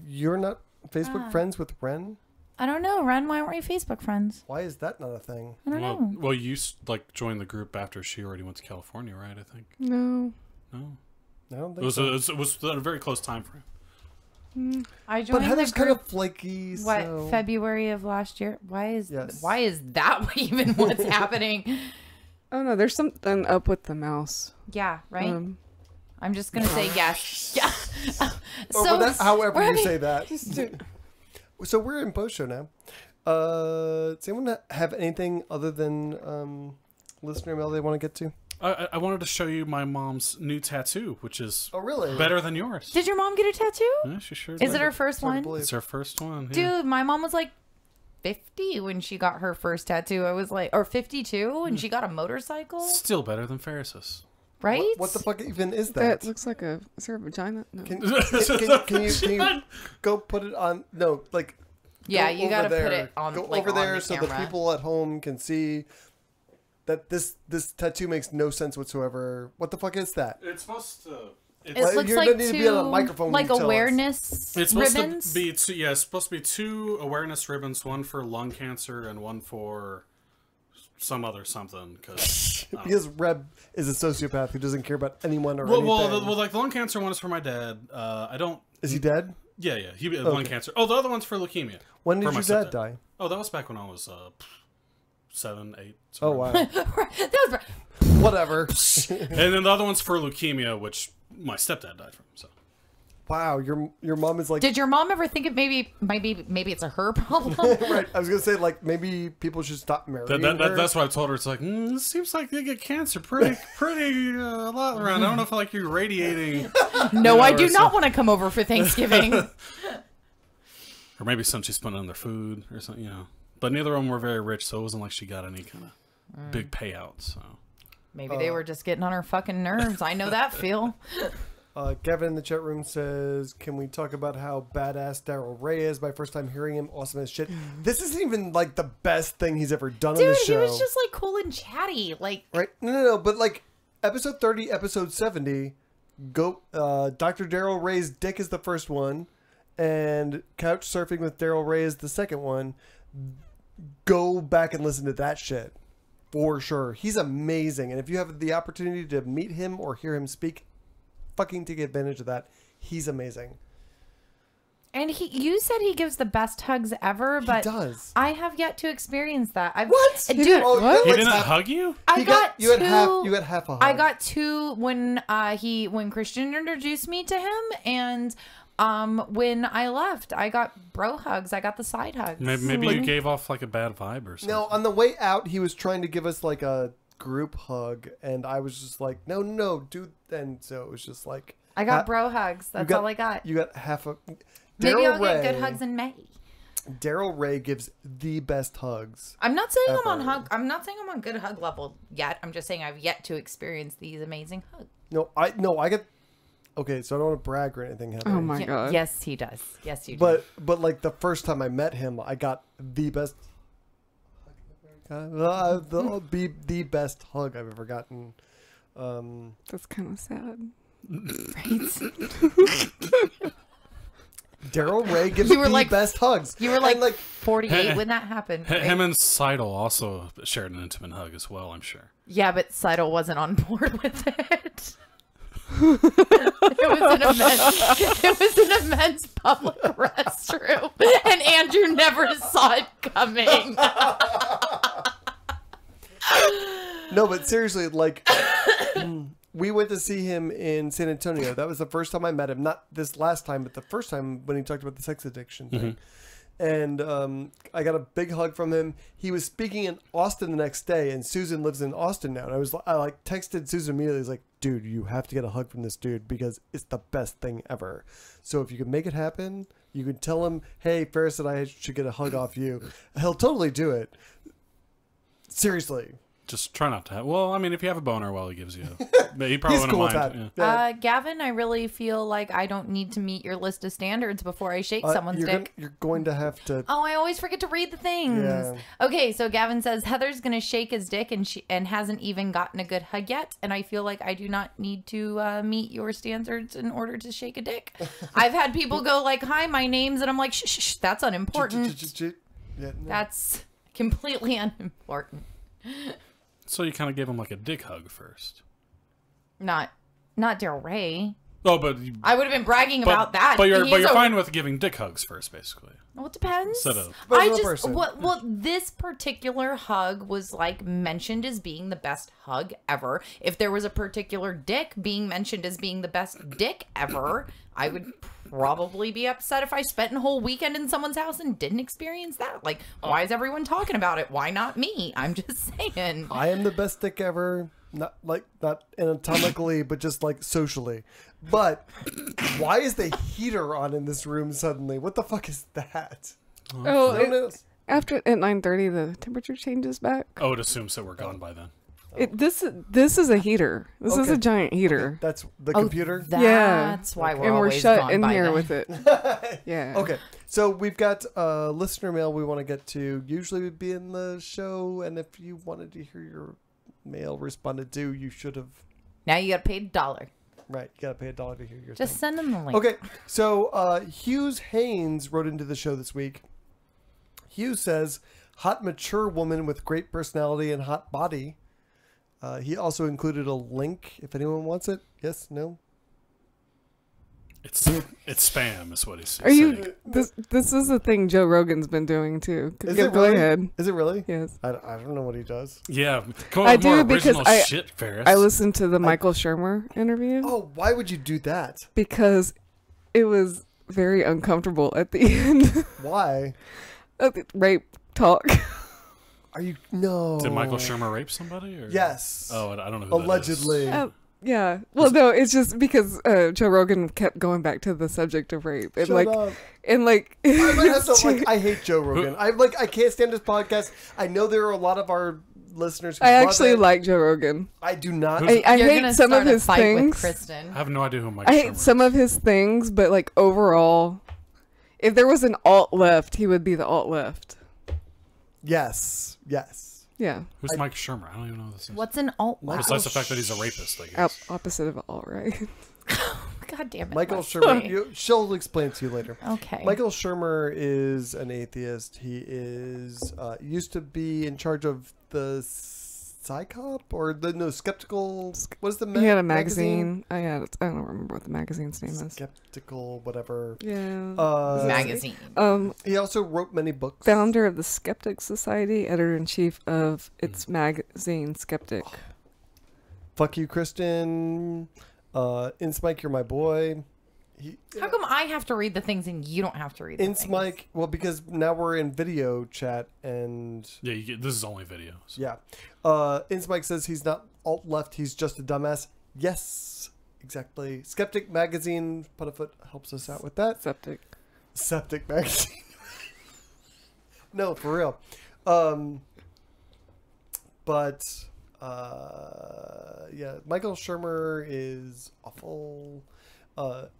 You're not Facebook friends with Ren? I don't know, Ren. Why aren't we Facebook friends? Why is that not a thing? I don't know. Well, you like joined the group after she already went to California, right? I think. No. No. I don't think It was, so. it was a very close time frame. I joined But Heather's the kind group, of flaky. what, So... February of last year? Why is Yes. that even what's happening? Oh no, there's something up with the mouse. Yeah, right? I'm just going to say yes. Yeah. Or that, however you having- say that. So we're in post-show now. Does anyone have anything other than listener mail they want to get to? I wanted to show you my mom's new tattoo, which is really better than yours. Did your mom get a tattoo? Yeah, she sure Is did. it her first one? It's her first one. Yeah. Dude, my mom was like 50 when she got her first tattoo. I was like, or 52, and she got a motorcycle. Still better than Ferris's. Right? What the fuck even is that? That looks like a... Is there a vagina? No. Can you go put it on? No, like... Yeah, go you gotta over put there. it on, Go like, over on there the so the camera. people at home can see that this tattoo makes no sense whatsoever. What the fuck is that? It's supposed to... It Well, looks you like don't need to be on a two, microphone when like you tell us. awareness It's supposed ribbons. to be it's supposed to be 2 awareness ribbons, one for lung cancer and one for some other something. Because Reb is a sociopath who doesn't care about anyone or anything. Well, like the lung cancer one is for my dad. I don't. Is he dead? Yeah, he lung cancer. Oh, the other one's for leukemia. When did for your my dad stepdad. die? Oh, that was back when I was 7, 8. Oh wow. That was Whatever. And then the other one's for leukemia, which my stepdad died from. So. Wow, your mom is like. Did your mom ever think it maybe it's a her problem? Right, I was gonna say like maybe people should stop marrying her. That's why I told her. It's like it seems like they get cancer pretty a lot around. I don't know if like you're radiating. No, I do not want to come over for Thanksgiving. Or maybe something she's putting on their food or something, But neither of them were very rich, so it wasn't like she got any kind of big payouts. So Maybe they were just getting on her fucking nerves. I know that feel. Kevin in the chat room says, "Can we talk about how badass Darrel Ray is? My first time hearing him, awesome as shit. This isn't even like the best thing he's ever done on the show. Dude, he was just like cool and chatty, like right? No. But like episode 30, episode 70, Dr. Darrel Ray's dick is the first one, and couch surfing with Darrel Ray is the second one. Go back and listen to that shit for sure. He's amazing, and if you have the opportunity to meet him or hear him speak, fucking take advantage of that. He's amazing. And you said he gives the best hugs ever, but he does. I have yet to experience that. What? Dude, He didn't hug you? You had half a hug. I got 2 when Christian introduced me to him, and when I left, I got bro hugs. I got the side hugs. Maybe you gave off like a bad vibe or something. No, on the way out, he was trying to give us like a group hug, and I was just like, no, dude. And so it was just like I got bro hugs. That's all I got. You got half a. Maybe I'll get good hugs in May. Darrel Ray gives the best hugs. I'm not saying ever. I'm not saying I'm on good hug level yet. I'm just saying I've yet to experience these amazing hugs. No, I get. Okay, so I don't want to brag or anything, Heather. Oh my god. Yes, he does. Yes, you do. But like the first time I met him, I got the best. The best hug I've ever gotten. That's kind of sad. Right? Darrel Ray gives You were the like- best hugs. You were like 48 when that happened. Right? Him and Seidel also shared an intimate hug as well, I'm sure. Yeah, but Seidel wasn't on board with it. It was an immense public restroom, and Andrew never saw it coming. No, but seriously, like, we went to see him in San Antonio. That was the first time I met him. Not this last time, but the first time when he talked about the sex addiction thing. And I got a big hug from him. He was speaking in Austin the next day, and Susan lives in Austin now. And I texted Susan immediately. I was like, dude, you have to get a hug from this dude because it's the best thing ever. So if you can make it happen, you can tell him, hey, Ferris and I should get a hug off you. He'll totally do it. Seriously. Just try not to have. Well, I mean, if you have a boner while he gives you, he probably He's wouldn't cool with mind. that. Yeah. Gavin, I really feel like I don't need to meet your list of standards before I shake someone's dick. You're going to have to. Oh, I always forget to read the things. Yeah. Okay, so Gavin says Heather's gonna shake his dick and hasn't even gotten a good hug yet, and I feel like I do not need to meet your standards in order to shake a dick. I've had people go like, "Hi, my name's," and I'm like, "Shh, that's unimportant. Yeah, no. That's completely unimportant." So you kind of gave him like a dick hug first. Not Darrel Ray. Oh, but I would have been bragging about that. But you're fine with giving dick hugs first, basically. Well, it depends. Instead of Well, this particular hug was like mentioned as being the best hug ever. If there was a particular dick being mentioned as being the best dick ever, I would probably be upset if I spent a whole weekend in someone's house and didn't experience that. Like, why is everyone talking about it? Why not me? I'm just saying. I am the best dick ever. Not anatomically, but just like socially. But why is the heater on in this room suddenly? What the fuck is that? After at 9:30, the temperature changes back. Oh, it assumes that we're gone by then. This is a heater. This is a giant heater. That's the computer? That's why we're and we're always shut gone in by here then. with it. Yeah. Okay, so we've got listener mail we want to get to. Usually would be in the show, and if you wanted to hear your mail responded to, you should have. Now you got to pay $1. Right, you got to pay $1 to hear your Just thing. send them the link. Okay, so Hughes Haynes wrote into the show this week. Hughes says, hot mature woman with great personality and hot body. He also included a link if anyone wants it. Yes, no? It's spam, is what he's saying. Are you? This is a thing Joe Rogan's been doing too. Is it Go really? ahead. Is it really? Yes. I don't know what he does. Yeah, come on, I with more do because original shit, Ferris. I listened to the Michael Shermer interview. Oh, why would you do that? Because it was very uncomfortable at the end. Why? Rape talk. Are you no? Did Michael Shermer rape somebody? Or? Yes. Oh, I don't know. Who Allegedly. Yeah. Well, no, it's just because Joe Rogan kept going back to the subject of rape and Shut up. I hate Joe Rogan. I can't stand his podcast. I know there are a lot of our listeners who I love actually it. like Joe Rogan. I do not. I You're hate gonna some of start a his fight with things. Kristen. I have no idea who Michael I Shermer hate some of his things, but like overall, if there was an alt left, he would be the alt left. Yes. Yeah. Who's Mike Shermer? I don't even know who this is. What's an alt? Besides the fact that he's a rapist, I guess. Opposite of alt right. God damn it. Michael Leslie. Shermer. She'll explain it to you later. Okay. Michael Shermer is an atheist. He is used to be in charge of the Psychop or the skeptical. What is the He had a magazine. I don't remember what the magazine's name is. Skeptical, whatever. Yeah. Magazine. He also wrote many books. Founder of the Skeptic Society, editor-in-chief of its magazine Skeptic. Fuck you, Kristen. Inspike, you're my boy. How come I have to read the things and you don't have to read the things? Mike, well, because now we're in video chat and Yeah, this is only video. So. yeah. Mike says he's not alt left, he's just a dumbass. Yes, exactly. Skeptic Magazine, Putterfoot helps us out with that. Septic Magazine. No, for real. Yeah, Michael Shermer is awful.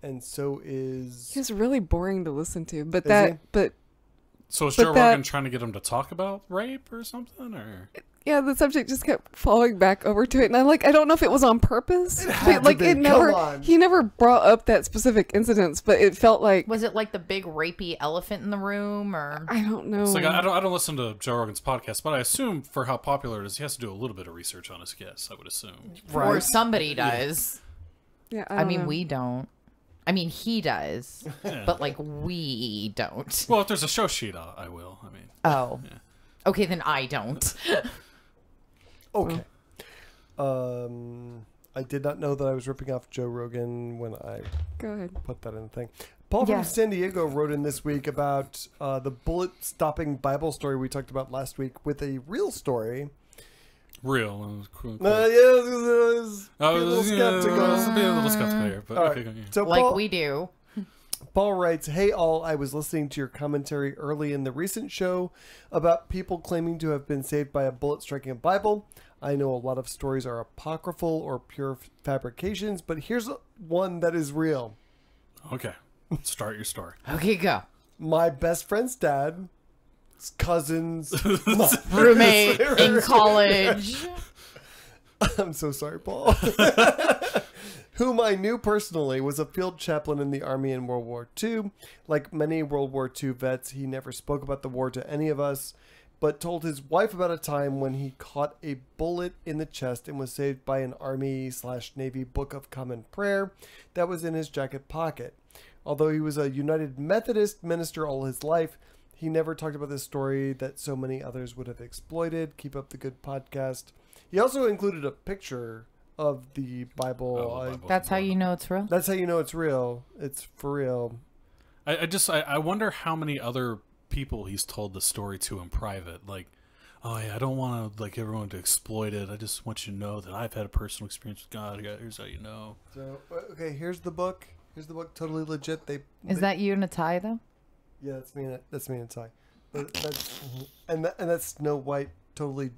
And so is... He's really boring to listen to, but So is Joe Rogan trying to get him to talk about rape or something, or? Yeah, the subject just kept falling back over to it, and I don't know if it was on purpose. He never brought up that specific incidents, but it felt like. Was it like the big rapey elephant in the room, or? I don't know. It's like I don't listen to Joe Rogan's podcast, but I assume for how popular it is, he has to do a little bit of research on his guests. I would assume, right. Or somebody does. Yeah, I mean, we don't. I mean, he does, but like we don't. Well, if there's a show sheet, I will. I mean, oh, yeah. Okay, then I don't. Okay. I did not know that I was ripping off Joe Rogan when I put that in the thing. Paul from San Diego wrote in this week about the bullet-stopping Bible story we talked about last week with a real story. Real. Cool. Be a little skeptical here. But right. Okay. So like Paul, we do. Paul writes, "Hey all, I was listening to your commentary early in the recent show about people claiming to have been saved by a bullet striking a Bible. I know a lot of stories are apocryphal or pure fabrications, but here's one that is real. Okay. Start your story. Okay, go. My best friend's dad, cousin's Roommate in college. I'm so sorry, Paul. Whom I knew personally, was a field chaplain in the Army in World War II. Like many World War II vets, he never spoke about the war to any of us, but told his wife about a time when he caught a bullet in the chest and was saved by an Army/Navy Book of Common Prayer that was in his jacket pocket. Although he was a United Methodist minister all his life, he never talked about this story that so many others would have exploited. Keep up the good podcast. He also included a picture of the Bible. That's how you know it's real? That's how you know it's real. It's for real. I wonder how many other people he's told the story to in private. Like, oh yeah, I don't want to like everyone to exploit it. I just want you to know that I've had a personal experience with God. Here's how you know. So okay, here's the book. Here's the book. Totally legit. Is that you in a tie though? Yeah, that's me in a tie. That's Snow White, totally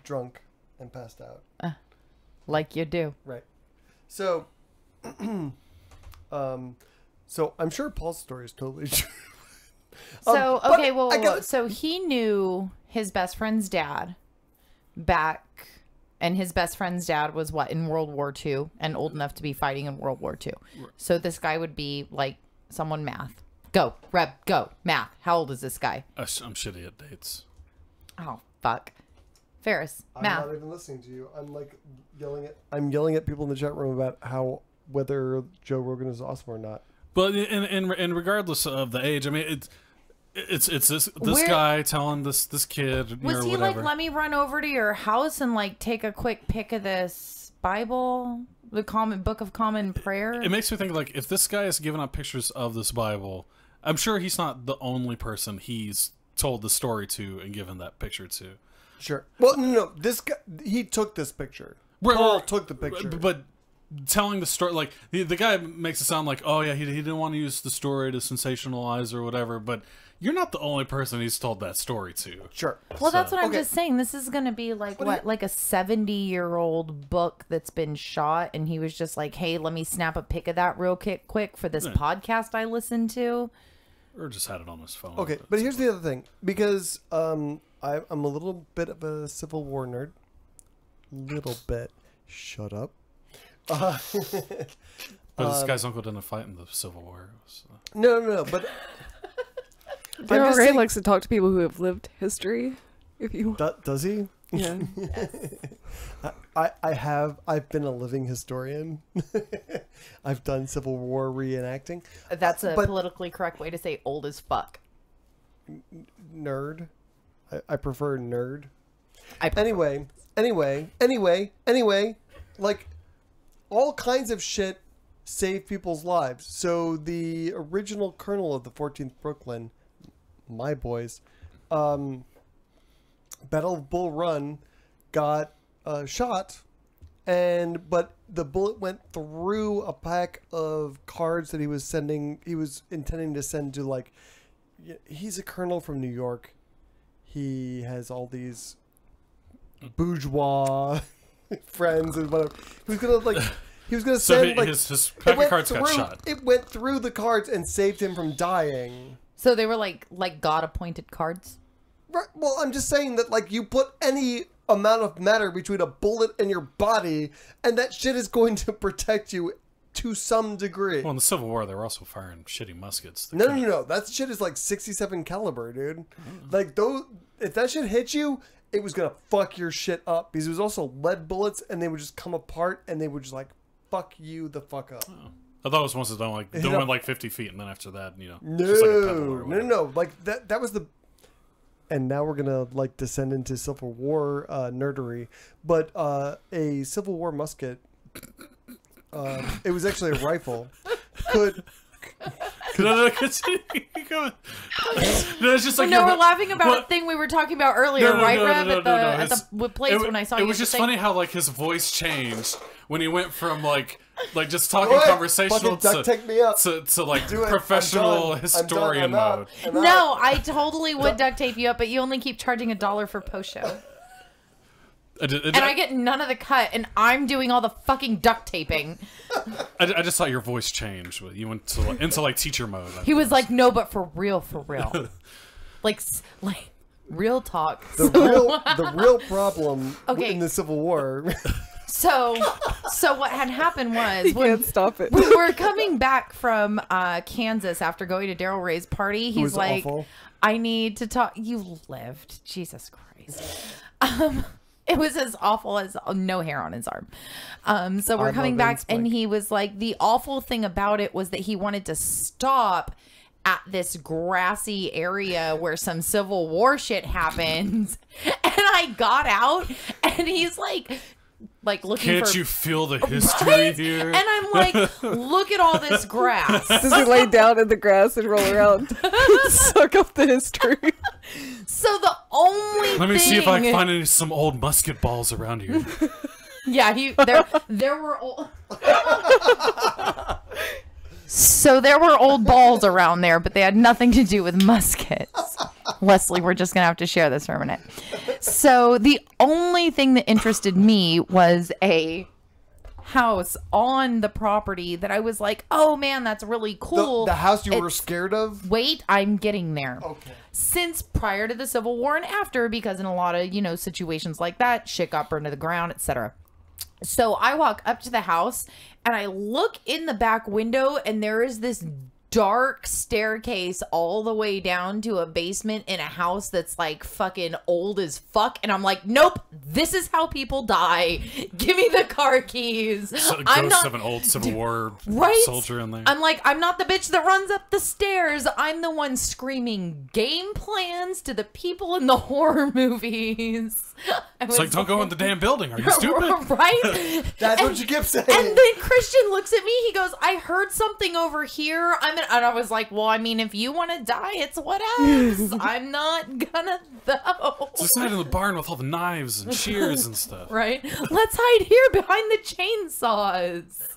drunk and passed out. Like you do. Right. So, so I'm sure Paul's story is totally true. So, okay, well, so he knew his best friend's dad back, and his best friend's dad was what, in World War II, and old enough to be fighting in World War II. So this guy would be like someone math. Go, Reb, go, math. How old is this guy? I'm shitty at dates. Oh, fuck. Ferris, math. I'm not even listening to you. I'm like yelling at people in the chat room about whether Joe Rogan is awesome or not. But and regardless of the age, I mean it's this guy telling this kid was or he whatever. like, let me run over to your house and like take a quick pic of this Bible, the Book of Common Prayer? It makes me think, like, if this guy is giving out pictures of this Bible, I'm sure he's not the only person he's told the story to and given that picture to. Sure. Well, no. This guy, he took this picture. Paul took the picture. But telling the story, like, the guy makes it sound like, oh yeah, he didn't want to use the story to sensationalize or whatever, but you're not the only person he's told that story to. Sure. Well, that's what I'm just saying. This is going to be like, like a 70-year-old book that's been shot, and he was just like, hey, let me snap a pic of that real quick for this podcast I listened to. Or just had it on his phone. Okay, but here's the other thing. Because I'm a little bit of a Civil War nerd. Little bit. Shut up. But this guy's uncle didn't fight in the Civil War. So. No, but... Darrel Ray likes to talk to people who have lived history. If you does he? Yeah. I've been a living historian. I've done Civil War reenacting. That's a politically correct way to say old as fuck. Nerd. I prefer nerd. Anyway, like, all kinds of shit save people's lives. So the original colonel of the 14th Brooklyn, my boys, Battle of Bull Run, got shot, but the bullet went through a pack of cards that he was intending to send to, like, he's a colonel from New York. He has all these bourgeois friends and whatever. He was gonna send, like, his pack of cards got shot. It went through the cards and saved him from dying. So they were like God-appointed cards? Right. Well, I'm just saying that, like, you put any amount of matter between a bullet and your body, and that shit is going to protect you to some degree. Well, in the Civil War, they were also firing shitty muskets. No. That shit is like 67 caliber, dude. Like, if that shit hit you, it was gonna fuck your shit up, because it was also lead bullets, and they would just come apart, and they would just, like, fuck you the fuck up. Oh. I thought it was once it's done, like, doing like 50 feet, and then after that, No, just like a pebble or no. Like, that was the... And now we're gonna, like, descend into Civil War nerdery. But a Civil War musket, it was actually a rifle, could... No, continue. No, it's just like, we're laughing about a thing we were talking about earlier, right, Rev? At the place when I saw you. It was just funny how, like, his voice changed when he went from like just talking conversational to like professional historian mode. No, I totally would duct tape you up, but you only keep charging $1 for post show. And I get none of the cut, and I'm doing all the fucking duct taping. I just thought your voice changed. You went into like teacher mode. He was like, "No, but for real, like real talk." The real problem in the Civil War. So what had happened was can't stop it. We were coming back from Kansas after going to Darrel Ray's party. He's like, awful. "I need to talk." You lived, Jesus Christ. It was as awful as no hair on his arm. So we're coming back, and he was like, the awful thing about it was that he wanted to stop at this grassy area where some Civil War shit happens. And I got out, and he's like looking Can't for... you feel the history here? And I'm like, look at all this grass. Does he lay down in the grass and roll around? Suck up the history. So the only Let me see if I can find some old musket balls around here. Yeah, there were old... So there were old balls around there, but they had nothing to do with muskets. Leslie, we're just going to have to share this for a minute. So the only thing that interested me was a house on the property that I was like, oh man, that's really cool. The house you were scared of? Wait, I'm getting there. Okay. Since prior to the Civil War and after, because in a lot of, situations like that, shit got burned to the ground, etc. So I walk up to the house and I look in the back window, and there is this dark staircase all the way down to a basement in a house that's like fucking old as fuck. And I'm like, nope, this is how people die. Give me the car keys. So I'm ghost not of an old Civil War soldier in there. I'm like, I'm not the bitch that runs up the stairs. I'm the one screaming game plans to the people in the horror movies. It's like, don't go in the damn building. Are you stupid? Right? That's what you kept saying. And then Christian looks at me. He goes, I heard something over here. And I was like, well, I mean, if you want to die, it's whatevs. I'm not gonna, though. It's inside in the barn with all the knives and shears and stuff. Right? Let's hide here behind the chainsaws.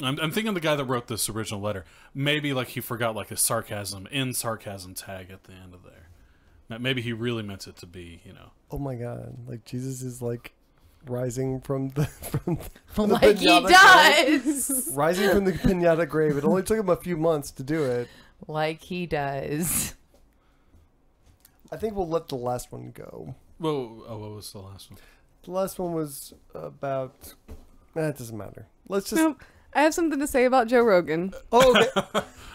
I'm thinking the guy that wrote this original letter, maybe like he forgot like a sarcasm tag at the end of there. Maybe he really meant it to be, Oh my God! Like Jesus is like rising from the like he does. Grave. Rising from the pinata grave. It only took him a few months to do it. Like he does. I think we'll let the last one go. Whoa! Oh, what was the last one? The last one was about. It doesn't matter. Let's just. Nope. I have something to say about Joe Rogan. Oh, okay.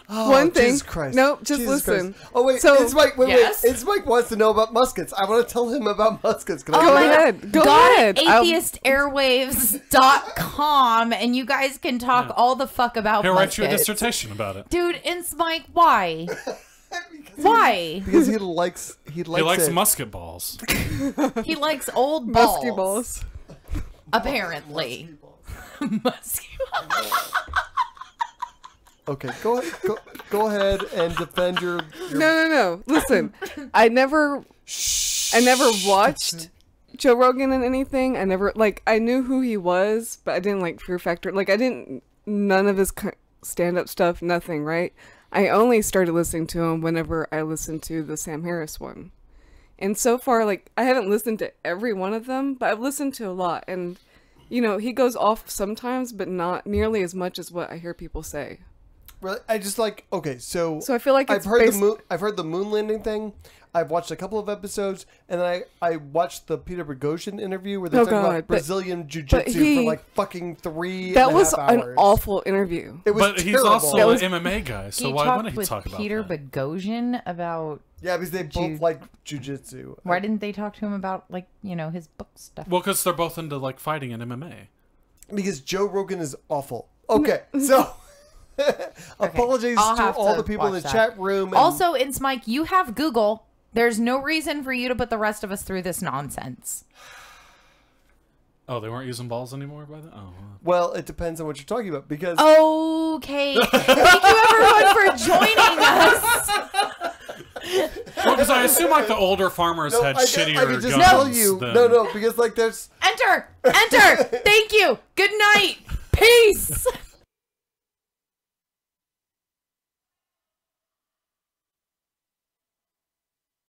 Oh, One thing. Jesus Christ. Nope, just Jesus listen. Christ. Oh, wait. So, it's Mike. Wait. yes? It's Mike wants to know about muskets. I want to tell him about muskets. Can I Go do that? ahead. Go ahead. AtheistAirwaves.com, and you guys can talk all the fuck about He'll muskets. write you a dissertation about it. Dude, it's Mike, why? Why? Because he likes He likes it. musket balls. He likes old balls. Musky balls. Apparently. Musky balls. Okay, go ahead and defend your No. Listen, I never watched Joe Rogan in anything. I never I knew who he was, but I didn't like Fear Factor. None of his stand-up stuff. Nothing. Right. I only started listening to him whenever I listened to the Sam Harris one, and so far, I haven't listened to every one of them, but I've listened to a lot, and he goes off sometimes, but not nearly as much as what I hear people say. Really, I just okay. So I feel like I've heard the moon landing thing. I've watched a couple of episodes, and then I watched the Peter Boghossian interview where they talk about Brazilian jiu-jitsu for fucking 3.5 hours. That was an awful interview. It was But terrible. he's also an MMA guy, so why wouldn't he with talk about Peter that? Boghossian about... Yeah, because they both like jiu-jitsu. Why didn't they talk to him about his book stuff? Well, because they're both into fighting and MMA. Because Joe Rogan is awful. Okay, so... Apologies to all the people in the chat room. Also, it's Mike, you have Google. There's no reason for you to put the rest of us through this nonsense. Oh, they weren't using balls anymore by then? Oh. Well, it depends on what you're talking about, because... Okay. Thank you, everyone, for joining us. Well, because I assume the older farmers had shittier I could just guns. tell you. than... No, because there's... Enter. Thank you. Good night. Peace.